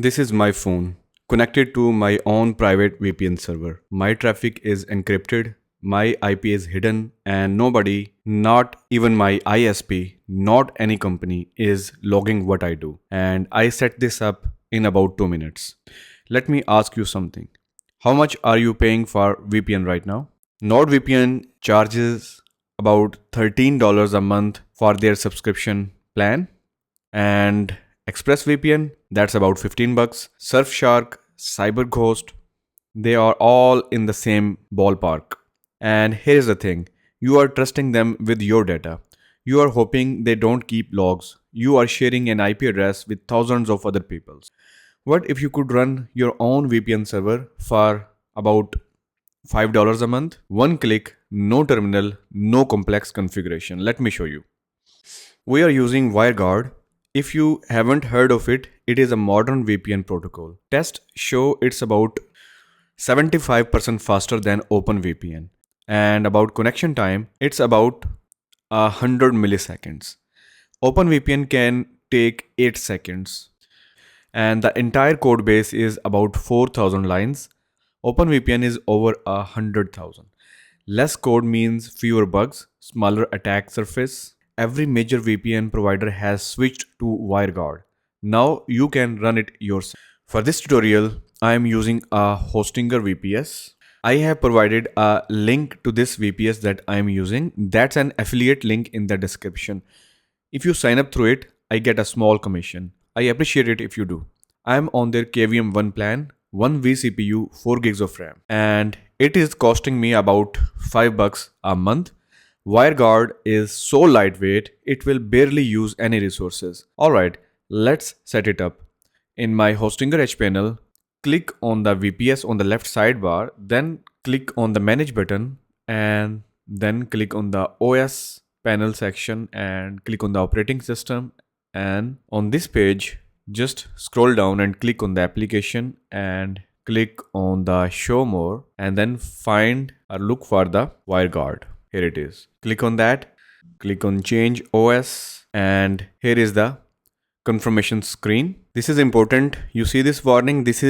This is my phone connected to my own private VPN server. My traffic is encrypted, my IP is hidden, and nobody, not even my ISP, not any company, is logging what I do. And I set this up in about 2 minutes. Let me ask you something. How much are you paying for VPN right now? NordVPN charges about $13 a month for their subscription plan, and ExpressVPN, that's about 15 bucks. Surfshark, CyberGhost, they are all in the same ballpark. And here's the thing, you are trusting them with your data. You are hoping they don't keep logs. You are sharing an IP address with thousands of other people. What if you could run your own VPN server for about $5 a month? One click, no terminal, no complex configuration. Let me show you. We are using WireGuard. If you haven't heard of it, it is a modern VPN protocol. Tests show it's about 75% faster than OpenVPN. And about connection time, it's about 100 milliseconds. OpenVPN can take 8 seconds. And the entire code base is about 4,000 lines. OpenVPN is over 100,000. Less code means fewer bugs, smaller attack surface. Every major VPN provider has switched to WireGuard. Now you can run it yourself. For this tutorial, I am using a Hostinger VPS. I have provided a link to this VPS that I am using. That's an affiliate link in the description. If you sign up through it, I get a small commission. I appreciate it if you do. I am on their KVM1 plan, 1 vCPU, 4 gigs of RAM, and it is costing me about $5 a month. WireGuard is so lightweight, it will barely use any resources. Alright, let's set it up. In my Hostinger H panel, click on the VPS on the left sidebar, then click on the Manage button, and then click on the OS panel section and click on the operating system. And on this page, just scroll down and click on the application and click on the show more, and then find or look for the WireGuard. Here it is. Click on that, click on change OS, and here is the confirmation screen. This is important. You see this warning, this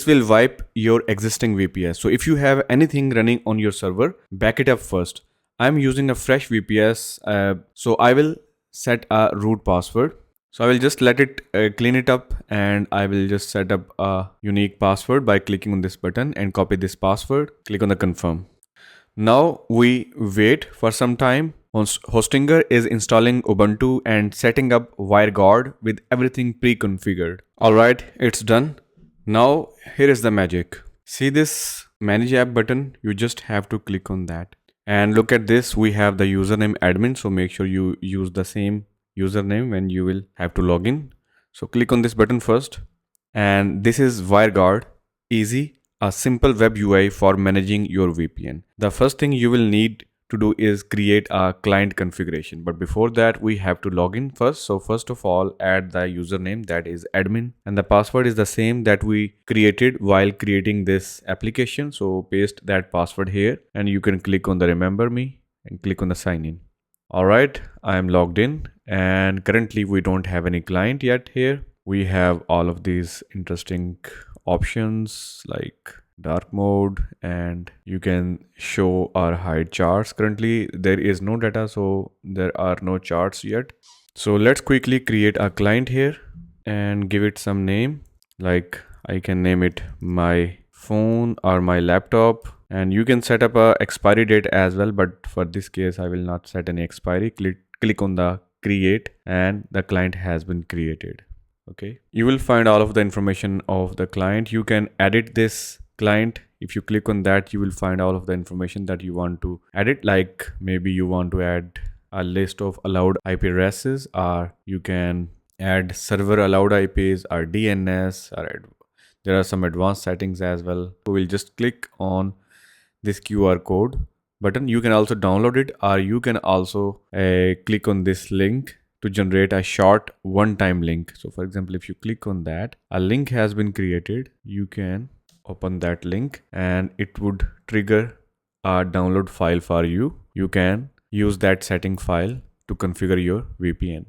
will wipe your existing VPS. So if you have anything running on your server, back it up first. I'm using a fresh VPS, so I will set a root password. So I will just let it clean it up, and I will just set up a unique password by clicking on this button and copy this password. Click on the confirm. Now we wait for some time. Hostinger is installing Ubuntu and setting up WireGuard with everything pre-configured. Alright, it's done. Now here is the magic. See this manage app button? You just have to click on that. And look at this, we have the username admin, so make sure you use the same username when you will have to log in. So click on this button first, and this is WireGuard. Easy, a simple web UI for managing your VPN. The first thing you will need to do is create a client configuration, but before that we have to log in first. So first of all, add the username, that is admin, and the password is the same that we created while creating this application. So paste that password here, and you can click on the remember me and click on the sign in. Alright, I am logged in, and currently we don't have any client yet here. We have all of these interesting options like dark mode, and you can show or hide charts. Currently there is no data, so there are no charts yet. So let's quickly create a client here and give it some name, like I can name it my phone or my laptop, and you can set up a expiry date as well, but for this case I will not set any expiry. Click on the create, and the client has been created. Okay, you will find all of the information of the client. You can edit this client. If you click on that, you will find all of the information that you want to edit, like maybe you want to add a list of allowed IP addresses, or you can add server allowed IPs or DNS, or there are some advanced settings as well. So we'll just click on this QR code button. You can also download it, or you can also click on this link to generate a short one-time link. So for example, if you click on that, a link has been created. You can open that link and it would trigger a download file for you. You can use that setting file to configure your VPN.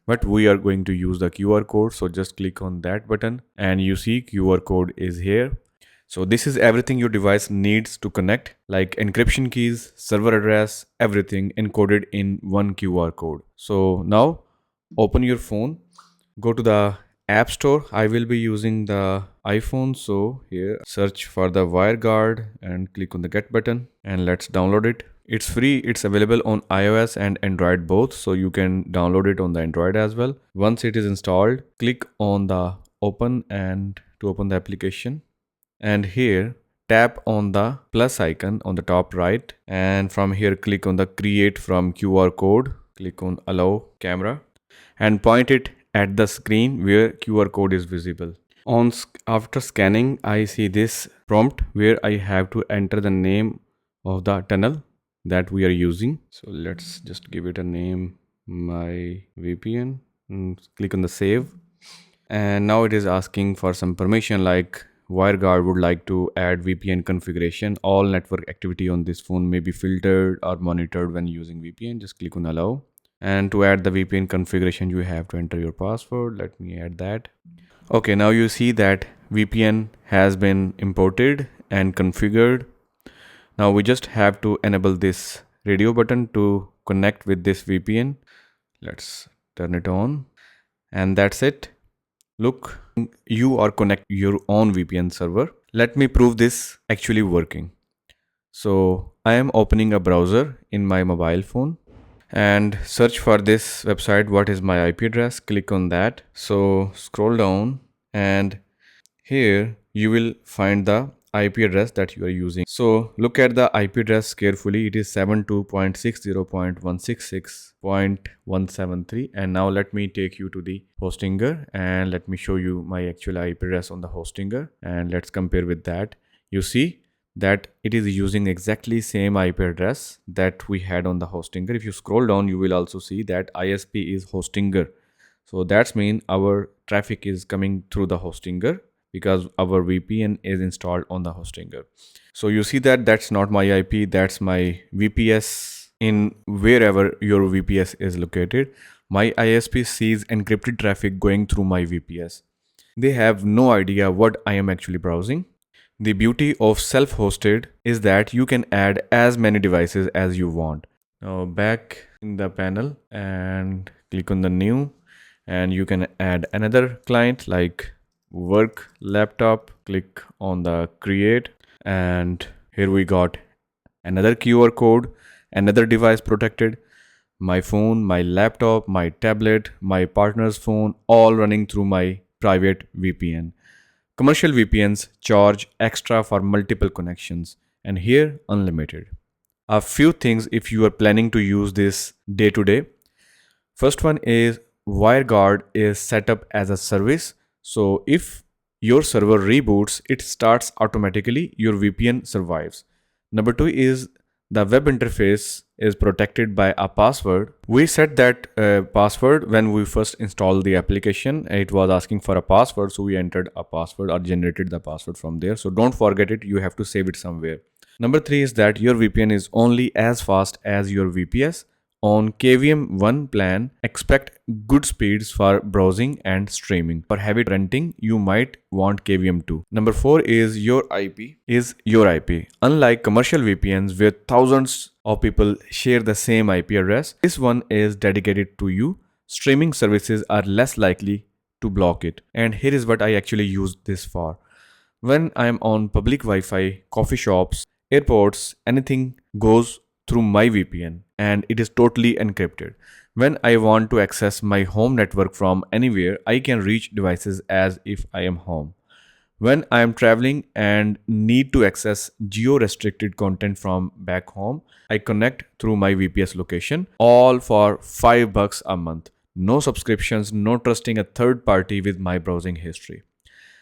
but we are going to use the QR code. So just click on that button and you see QR code is here. So this is everything your device needs to connect, like encryption keys, server address, everything encoded in one QR code. So now open your phone, go to the App Store. I will be using the iPhone. So here search for the WireGuard and click on the get button and let's download it. It's free. It's available on iOS and Android both. So you can download it on the Android as well. Once it is installed, click on the open and to open the application. And here tap on the plus icon on the top right. And from here click on the create from QR code. Click on allow camera and point it at the screen where QR code is visible. After scanning, I see this prompt where I have to enter the name of the tunnel that we are using. So let's just give it a name, my VPN, and click on the save. And now it is asking for some permission, like WireGuard would like to add VPN configuration. All network activity on this phone may be filtered or monitored when using VPN. Just click on allow. And to add the VPN configuration, you have to enter your password. Let me add that. Okay, now you see that VPN has been imported and configured. Now we just have to enable this radio button to connect with this VPN. Let's turn it on. And that's it. Look, you are connecting your own VPN server. Let me prove this actually working. So I am opening a browser in my mobile phone and search for this website. What is my IP address? Click on that. So scroll down and here you will find the IP address that you are using. So look at the IP address carefully. It is 72.60.166.173. And now let me take you to the Hostinger and let me show you my actual IP address on the Hostinger and let's compare with that. You see that it is using exactly same IP address that we had on the Hostinger. If you scroll down, you will also see that ISP is Hostinger. So that's mean our traffic is coming through the Hostinger because our VPN is installed on the Hostinger. So you see that that's not my IP, that's my VPS in wherever your VPS is located. My ISP sees encrypted traffic going through my VPS. They have no idea what I am actually browsing. The beauty of self-hosted is that you can add as many devices as you want. Now back in the panel and click on the new and you can add another client like work laptop. Click on the create and here we got another QR code, another device protected, my phone, my laptop, my tablet, my partner's phone, all running through my private VPN. Commercial VPNs charge extra for multiple connections and here unlimited. A few things if you are planning to use this day to day. First one is WireGuard is set up as a service. So if your server reboots, it starts automatically, your VPN survives. Number two is the web interface is protected by a password. We set that password when we first installed the application. It was asking for a password, so we entered a password or generated the password from there. So don't forget it, you have to save it somewhere. Number three is that your VPN is only as fast as your VPS. On KVM 1 plan, expect good speeds for browsing and streaming. For heavy renting, you might want KVM 2. Number 4 is your IP is your IP. Unlike commercial VPNs where thousands of people share the same IP address, this one is dedicated to you. Streaming services are less likely to block it. And here is what I actually use this for. When I am on public Wi-Fi, coffee shops, airports, anything goes through my VPN and it is totally encrypted. When I want to access my home network from anywhere, I can reach devices as if I am home. When I am traveling and need to access geo-restricted content from back home, I connect through my VPS location, all for $5 a month. No subscriptions, no trusting a third party with my browsing history.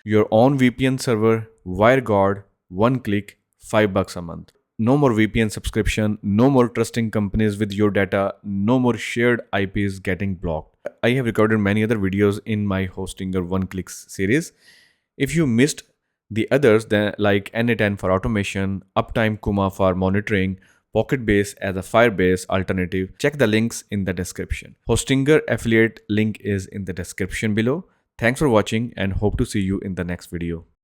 Your own VPN server, WireGuard, one click, $5 a month. No more VPN subscription, no more trusting companies with your data, no more shared IPs getting blocked. I have recorded many other videos in my Hostinger One Clicks series. If you missed the others, then like N10 for automation, Uptime Kuma for monitoring, Pocketbase as a Firebase alternative, check the links in the description. Hostinger affiliate link is in the description below. Thanks for watching and hope to see you in the next video.